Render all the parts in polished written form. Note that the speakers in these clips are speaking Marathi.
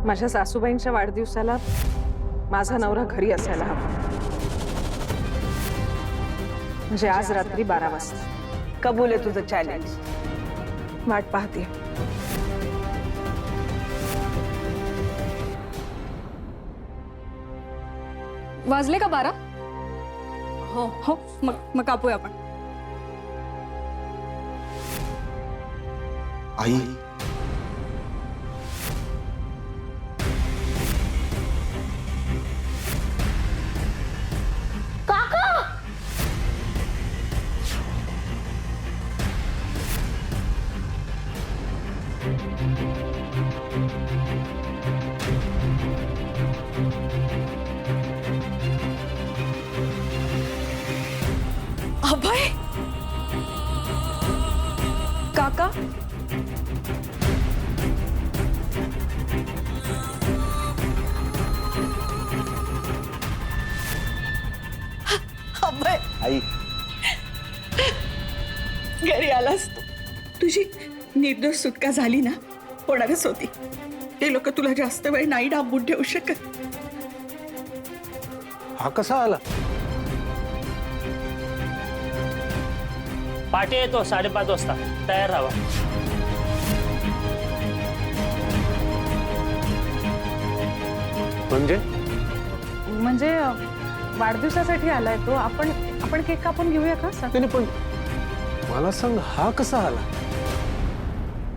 माझ्या सासूबाईंच्या वाढदिवसाला माझा नवरा घरी असायला हवा, म्हणजे आज रात्री 12 वाजता। कबूल आहे तुझं चॅलेंज। वाट पाहते। वाजले का 12? हो मग कापूया आपण। आई अभय काका अभय आई घरी आलास तू। तुझी निर्दोष सुटका झाली ना, होणारच होती। ते लोक तुला जास्त वेळ नाही डांबून ठेवू शकत। हा कसा आला? पाठी येतो 5:30 वाजता, तयार राहा। म्हणजे वाढदिवसासाठी आलाय तो। आपण केक कापून घेऊया का? नाही पण मला सांग, हा कसा आला?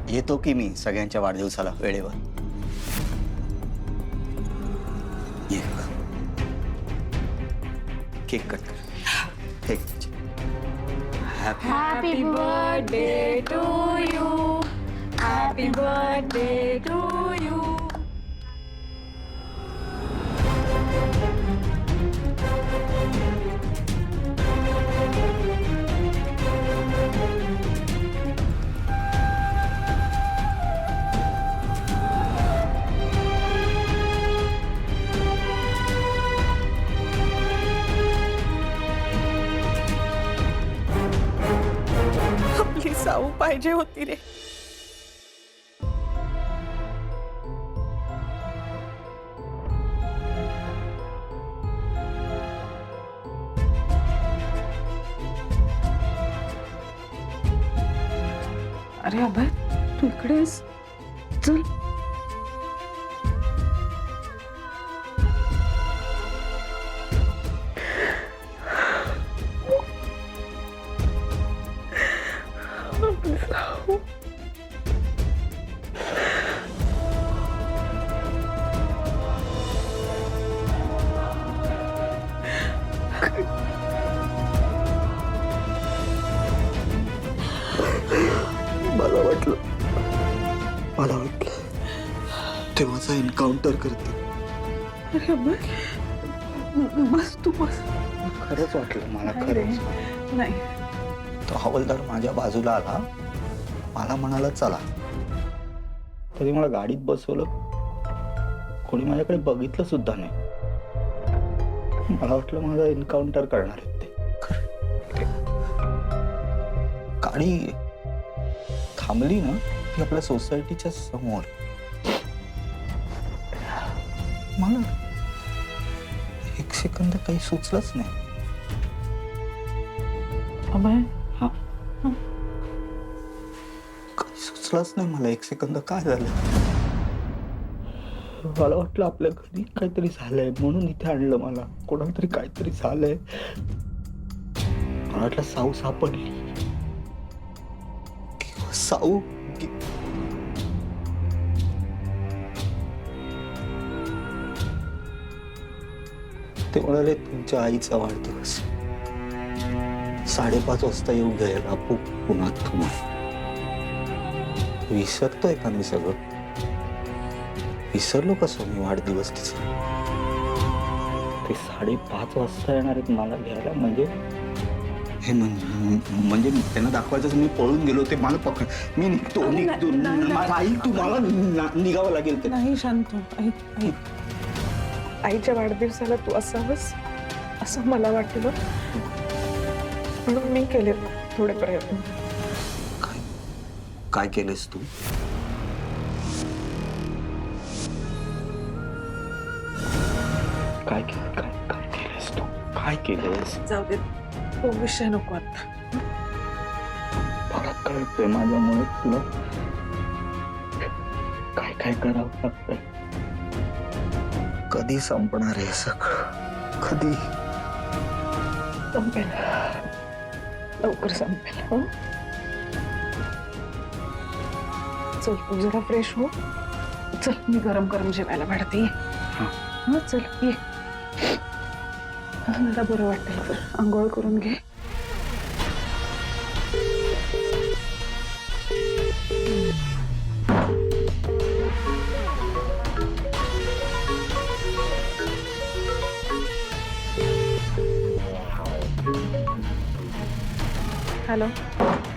येतो की मी सगळ्यांच्या वाढदिवसाला वेळेवर। ये केक कट कर। हे Happy birthday to you. Happy birthday to you. आपली साऊ पाहिजे होती रे। अरे अभय, तू इकडेस? चल। मला वाटलं ते माझा एन्काउंटर करते। अरे अभय, बस तू बस। खरंच वाटलं मला, खरंच। नाही तो हवालदार माझ्या बाजूला आला, मला म्हणाला चला। तरी मला गाडीत बसवलं, कोणी माझ्याकडे बघितलं सुद्धा नाही। मला वाटलं माझा एन्काउंटर करणार आहेत ते। गाडी थांबली ना, ती आपल्या सोसायटीच्या समोर। मला 1 सेकंद काही सुचलंच नाही। अभय, हा काही सुचलंच नाही मला 1 सेकंद काय झालं। मला वाटलं आपल्या घरी काहीतरी झालंय म्हणून इथे आणलं मला। कोणाला तरी काहीतरी झालंय, मला वाटलं साऊ सापडली। साऊ ते म्हणाले तुमच्या आईचा वाढदिवस 5:30 वाजता येऊ घ्यायला पुन्हा तुम्हाला। विसरतोय का मी सगळं? विसरलो कसं मी वाढदिवस तिचा? ते 5:30 वाजता येणार आहेत मला घ्यायला, म्हणजे हे म्हणजे त्यांना दाखवायचं मी पळून गेलो, ते मला पकड, मी निघतो आई तुम्हाला निघावं लागेल। ते नाही शांत, ऐक। आईच्या वाढदिवसाला तू असावंस असं मला वाटलं, म्हणून मी केले थोडे प्रयत्न। काय केलेस तू? काय केलं काय काय केलंस तू काय केलंस जाऊ दे तो विषय नको आता. मला कळतंय माझ्यामुळे तुला काय काय करावं लागतंय. कधी संपणार आहे सगळं कधी संपेल लवकर संपेल. हं? चल तू जरा फ्रेश हो. चल मी गरम गरम जेवायला वाढते ये. हं, चल ये. मला बरं वाटेल तर आंघोळ करून घे. हॅलो.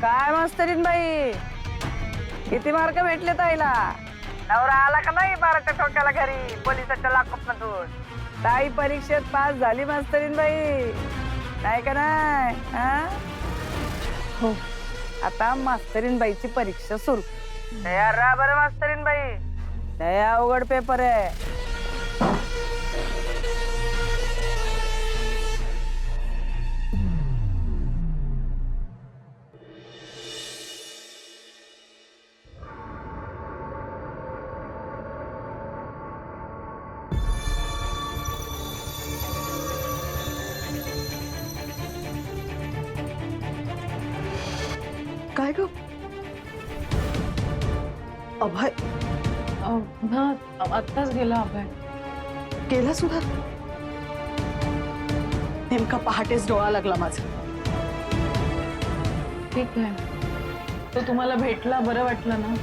काय मास्तरीन बाई किती मार्क भेटले ताईला? नवरा आला का नाही 12च्या ठोक्याला घरी पोलिसाच्या लॉकअप मधून? ताई परीक्षेत पास झाली मास्तरीन बाई नाही का नाही? हो. आता मास्तरीन बाईची परीक्षा सुरू. तयार राहा बरं मास्तरीन बाई, लय अवघड पेपर आहे. काय ग अभय? आत्ताच गेला अभय. गेला सुद्धा? नेमका पहाटेच डोळा लागला माझा. ठीक आहे, तो तुम्हाला भेटला बरं वाटलं ना?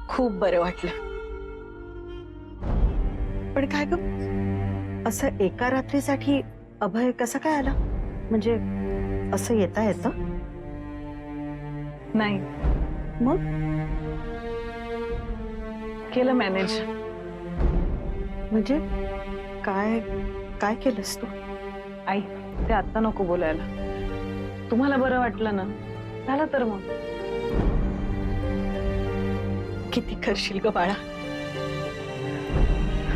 खूप बरं वाटलं. पण काय ग असं एका रात्रीसाठी अभय कसा काय आला? म्हणजे असं येता येतं? नाही, मग केलं मॅनेज. म्हणजे काय काय केलंस तू? आई, ते आत्ता नको बोलायला. तुम्हाला बरं वाटलं ना, झालं तर मग. किती करशील ग बाळा?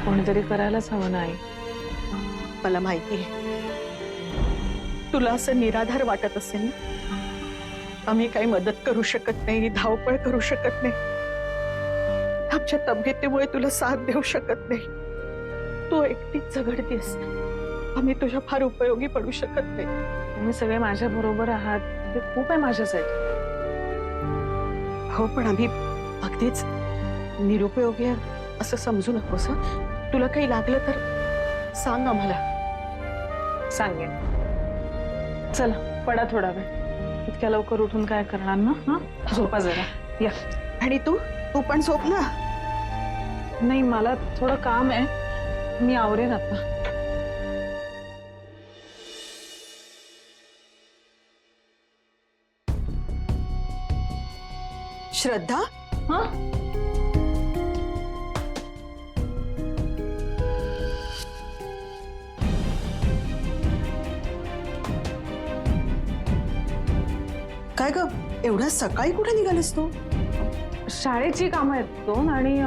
कोणीतरी करायलाच हवं ना आई. मला माहिती आहे तुला असं निराधार वाटत असेल ना. आम्ही काही मदत करू शकत नाही, धावपळ करू शकत नाही, आमच्या तब्येतीमुळे तुला साथ देऊ शकत नाही. तू एकटीच झगडतीस. आम्ही तुझ्या फार उपयोगी पडू शकत नाही. तुम्ही सगळे माझ्या बरोबर आहात, ते खूप आहे माझ्यासाठी. हो, पण आम्ही अगदीच निरुपयोगी आहे असं समजू नकोस. हं? तुला काही लागलं तर सांग आम्हाला. सांगेन. चला पडा थोडा वेळ. इतक्या लवकर उठून काय करणार ना? हा, झोपा जरा. या. आणि तू तू पण झोप ना. नाही, मला थोडं काम आहे, मी आवरेन आता. श्रद्धा, हा, काय ग एवढ्या सकाळी कुठे निघालीस तू? शाळेची कामं आहेत दोन आणि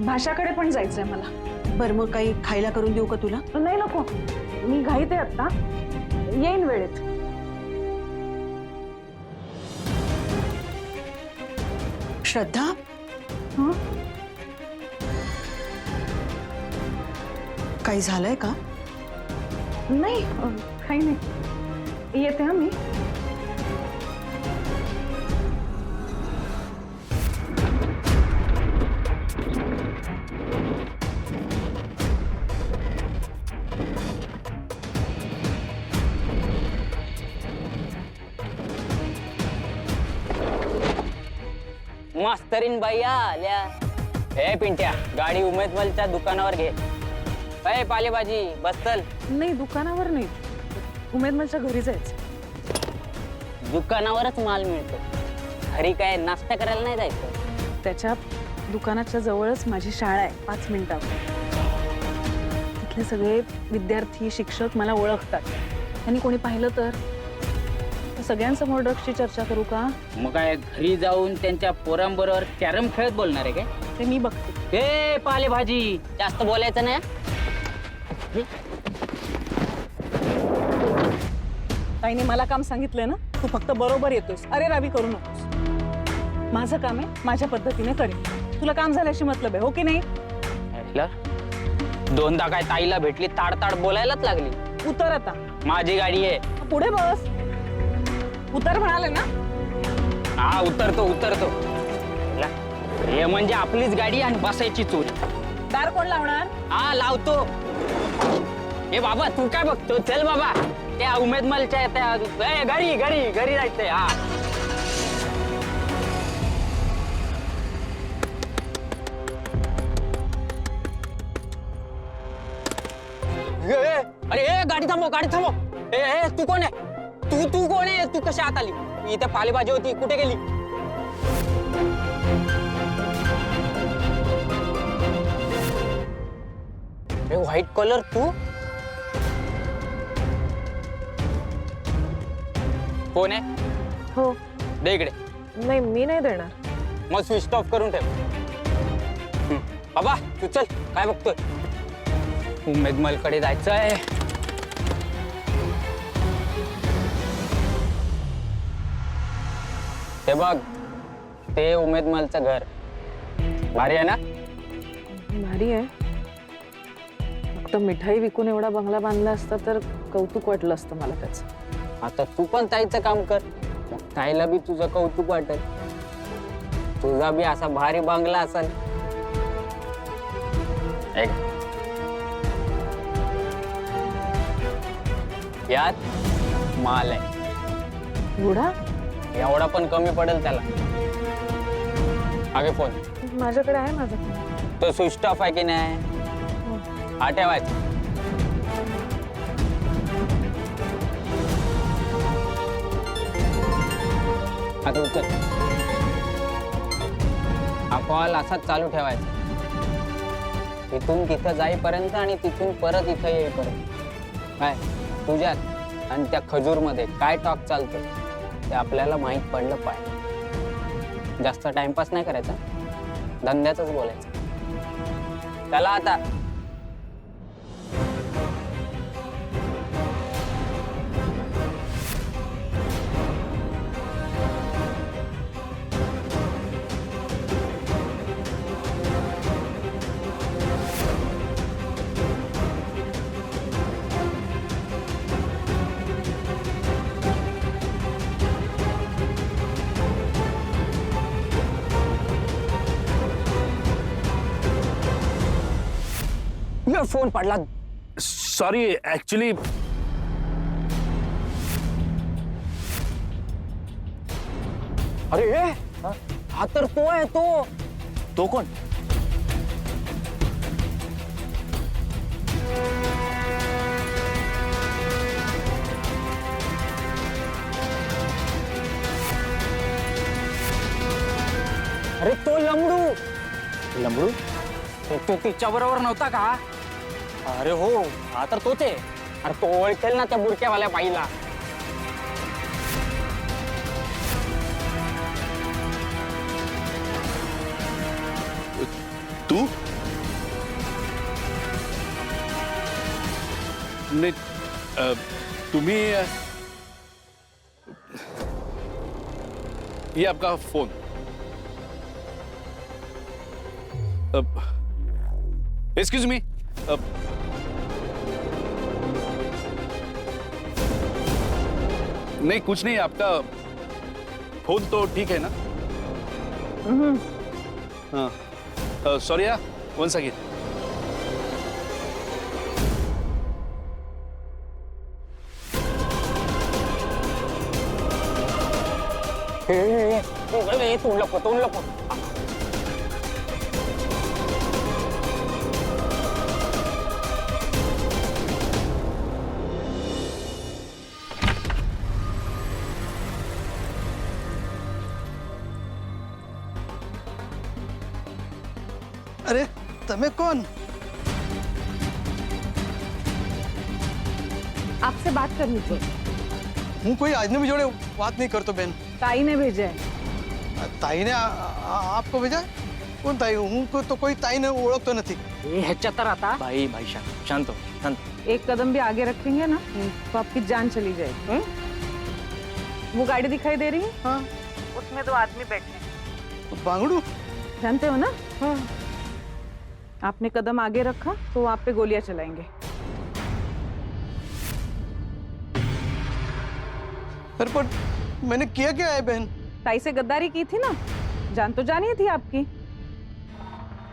भाषाकडे पण जायचंय मला. बरं, मग काही खायला करून देऊ का तुला? नाही, नको, मी घाईत आहे आता, येईन वेळेत. श्रद्धा, हं? काही झालंय का? नाही, काही नाही, येते हा मी. मास्तरीन बाई आल्या. हे पिंट्या, गाडी उमेदमलच्या दुकानावर घे. अय पालेभाजी बसतल. नाही, दुकानावर नाही, उमेदमलच्या घरी जायचं. दुकानावरच माल मिळतो, घरी काय नाश्ता करायला नाही जायचं. त्याच्या दुकानाच्या जवळच माझी शाळा आहे, 5 मिनिटावर. तिथले सगळे विद्यार्थी शिक्षक मला ओळखतात. त्यांनी कोणी पाहिलं तर सगळ्यांसमोर ड्रग्सची चर्चा करू का? मग काय घरी जाऊन त्यांच्या पोरांबरोबर कॅरम खेळत बोलणार आहे काय? ते मी बघते. ए पालेभाजी जास्त बोलायचं नाही. ताईने मला काम सांगितलंय ना, तू फक्त बरोबर येतोस. अरे रावी करू नकोस. माझं काम आहे, माझ्या पद्धतीने करेन. तुला काम झाल्याशी मतलब आहे, हो की नाही? दोनदा काय ताईला भेटली ताड बोलायलाच लागली. उतर आता. माझी गाडी आहे. पुढे बस. उतर म्हणाले ना. हा उतरतो. हे म्हणजे आपलीच गाडी आणि बसायची चोरी. दार कोण लावणार? हा लावतो. ए बाबा तू काय बघतो? चल बाबा, त्या उमेद मलच्या घरी जायचंय. हा अरे गाडी थांबव. ए तू कोण आहे? तू कोण आहे? तू कशी आत आली? इथे पालेभाजी होती, कुठे गेली? व्हाईट कलर तू कोण आहे? हो. दे इकडे. नाही, मी नाही देणार. मग स्विच ऑफ करून ठेव. बाबा तू चल, काय बघतोय? उमेद मलकडे जायचंय. ते बघ, ते उमेद मलचं घर भारी आहे ना? भारी आहे. फक्त मिठाई विकून एवढा बंगला बांधला असता तर कौतुक वाटलं असतं मला त्याचं. आता तू पण ताईचं काम कर, मग ताईला बी तुझं कौतुक वाटेल. तुझा बी असा भारी बंगला असेल. यात माल आहे. बुडा एवढा पण कमी पडेल त्याला. आगे फोन. माझ्याकडे आहे माझा. तो स्विच ऑफ आहे की नाही? हा ठेवायचा. आता उचल. हा कॉल असाच चालू ठेवायचा इथून तिथं जाईपर्यंत आणि तिथून परत इथं येईपर्यंत. काय तुझ्यात आणि त्या खजूरमध्ये काय टॉक चालतं ते आपल्याला माहीत पडलं पाहिजे. जास्त टाइमपास नाही करायचा, धंद्याचंच बोलायचं. चला आता. फोन पडला. सॉरी ऍक्च्युली अरे हा तर तो आहे. तो कोण? अरे तो लंबडू तो तिच्या बरोबर नव्हता का? अरे हो, हा तर तोच आहे. अरे तो ओळखेल ना त्या बुरक्यावाल्या बाईला. तू? नहीं, तुम्ही ये आपका फोन. Excuse me. नहीं कुछ नहीं, आपका फोन तो ठीक है ना? हाँ सॉरी यार, वन सेकेंड. तोंड लपव. अरे तुम्हें कौन? आपसे बात करनी थी. હું કોઈ આજનબી જોડે વાત નહીં કરતો બેન. ताई ने भेजा है. તાઈને આપકો ભેજા? કોણ તાઈ? હું તો કોઈ તાઈને ઓળખતો નથી. ए ह्याच्यात तर आता बाई बाई शांत शांत हो, शांत. एक कदम भी आगे रखेंगे ना तो आपकी जान चली जाएगी. वो गाड़ी दिखाई दे रही है, हाँ, उसमें 2 आदमी बैठे हैं. बांगडू. जानते हो ना? आपने कदम आगे रखा तो वो आप पे गोलियां चलाएंगे. अरे पर मैंने किया क्या है बहन? ताई से गद्दारी की थी ना, जान तो जानी थी आपकी.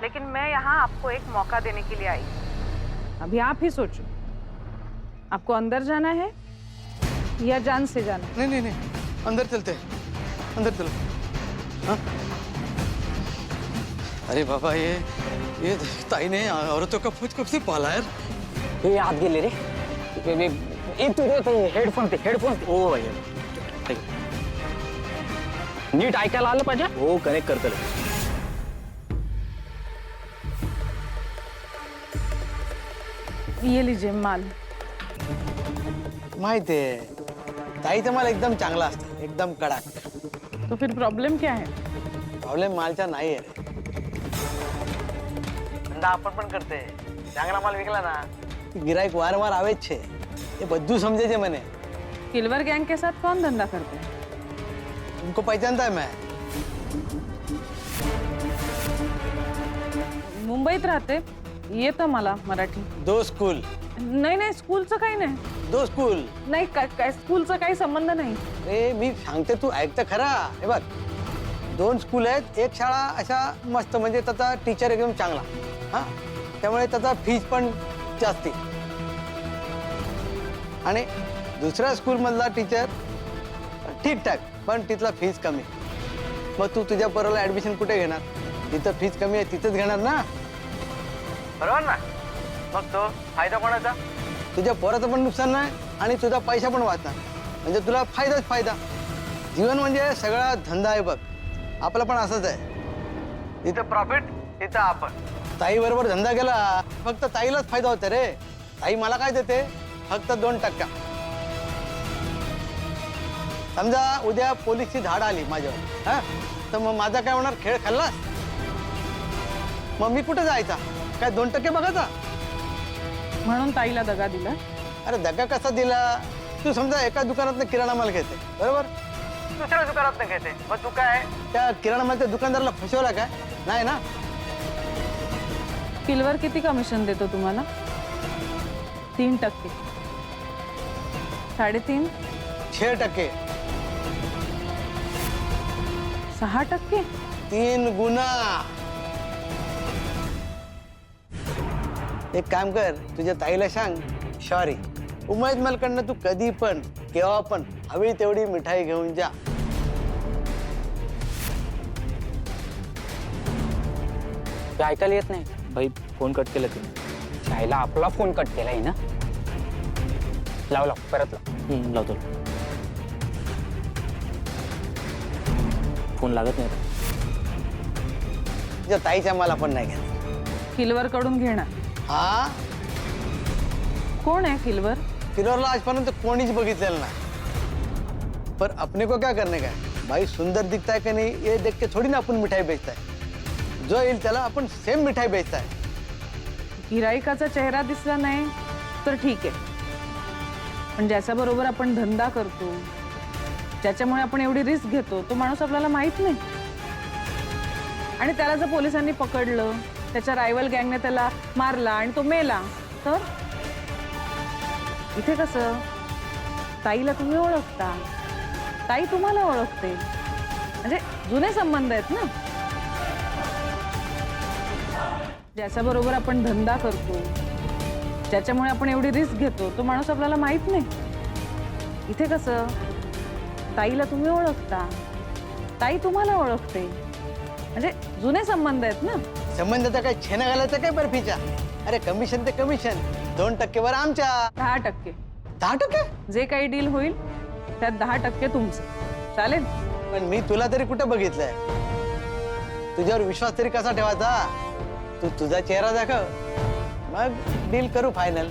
लेकिन मैं यहाँ आपको एक मौका देने के लिए आई. अभी आप ही सोचो, आपको अंदर जाना है या जान से जाना है? नहीं नहीं नहीं, अंदर चलते हैं, अंदर चलो. हाँ? अरे बाबा, ये ताई ने औरतों का फौज कब से पाला यार. हे आत गेले रे. ए तुझे ते हेडफोन ओ बाई नीट ऐकायला आलं पाहिजे. हो कनेक्ट करतो. ये लीजिए माल. माहिती आहे, ताईचा माल एकदम चांगला असतो, एकदम कडक. तो फिर प्रॉब्लेम क्या है? प्रॉब्लेम मालचा नाही आहे. धंदा आपण पण करते, चांगला माल विकला ना गिराईक वारंवार आवेच છે. એ બધું સમજે છે મને. किलवर गैंग के साथ कौन धंधा करते हैं? तुमको पहचानता है मैं. मुंबईत राहते, येतं मला मराठी. 2 स्कूल. नाही नाही, स्कूलचं काही नाही. 2 स्कूल. नाही काय स्कूलचा काही संबंध नाही. अरे मी सांगते, तू ऐकतं खरा. हे बघ, 2 स्कूल आहेत, एक शाळा अशा मस्त, म्हणजे त्याचा टीचर एकदम चांगला. हा, त्यामुळे त्याचा फीस पण जास्ती. आणि दुसऱ्या स्कूल मधला टीचर ठीकठाक, पण तिथला फीस कमी. मग तू तुझ्या पोराला ऍडमिशन कुठे घेणार? जिथं फीस कमी आहे तिथंच घेणार ना, बरोबर ना? मग तो फायदा कोणाचा? तुझ्या पोराचं पण नुकसान नाही आणि तुझा पैसा पण वाचणार. म्हणजे तुला फायदाच फायदा. जीवन म्हणजे सगळा धंदा आहे बघ. आपला पण असंच आहे, जिथं प्रॉफिट तिथं आपण. ताई बरोबर धंदा केला, फक्त ताईलाच फायदा होता रे. ताई मला काय देते? फक्त 2%. समजा उद्या पोलीसची धाड आली माझ्यावर, हा, तर मग माझा काय होणार? खेळ खाल्लास? मग मी कुठे जायचा? काय 2% बघायचा? म्हणून ताईला दगा दिला. अरे दगा कसा दिला? तू समजा एका दुकानातनं किराणा माल घेते, बरोबर? दुसऱ्या दुकानातनं घेते, मग तू काय त्या किराणा मालच्या दुकानदाराला फसवला काय? नाही ना. किलवर किती कमिशन देतो तुम्हाला? 3%. 3.5? 6%. 6%? 3 गुना. एक काम कर, तुझ्या ताईला सांग सॉरी. उमेद मालकडनं तू कधी पण केव्हा पण हवी तेवढी मिठाई घेऊन जा. ते ऐकायला येत नाही. भाई फोन कट केला तुम्ही. ताईला आपला फोन कट केलाय ना. लाव परत लाव. लावतो. फोन लागत नाही. तुझ्या ताईच्या मला पण नाही घेत. किलवर कडून घेणार. हा, कोण है किलवर? किलोरला आजपर्यंत कोणीच बघितलेलं नाही. पर अपने को क्या करने का है? भाई सुंदर दिखता है कि नहीं ये देख के थोड़ी ना अपन मिठाई बेचता है. जो येईल त्याला आपण सेम मिठाई बेचता है. गिराईकाचा चेहरा दिसला नाही तर ठीक आहे, पण ज्याच्या बरोबर आपण धंदा करतो, ज्याच्यामुळे आपण एवढी रिस्क घेतो, तो माणूस आपल्याला माहित नाही. आणि त्याला जर पोलिसांनी पकडलं, त्याच्या रायवल गँगने त्याला मारला आणि तो मेला, तर इथे कसं? ताईला तुम्ही ओळखता, ताई तुम्हाला ओळखते, म्हणजे जुने संबंध आहेत ना. ज्याच्या बरोबर आपण धंदा करतो, ज्याच्यामुळे आपण एवढी रिस्क घेतो, तो माणूस आपल्याला माहित नाही. इथे कसं? ताईला तुम्ही ओळखता, ताई तुम्हाला ओळखते, म्हणजे जुने संबंध आहेत ना. संबंधाचा काय छेना घालायचा काय बर्फीचा? अरे कमिशन ते कमिशन, 2% वर आमच्या. 10%. 10%? जे काही डील होईल त्यात 10% तुमचं. चालेल? पण मी तुला तरी कुठं बघितलंय? तुझ्यावर विश्वास तरी कसा ठेवायचा? तू तुझा चेहरा दाखव, मग डील करू फायनल.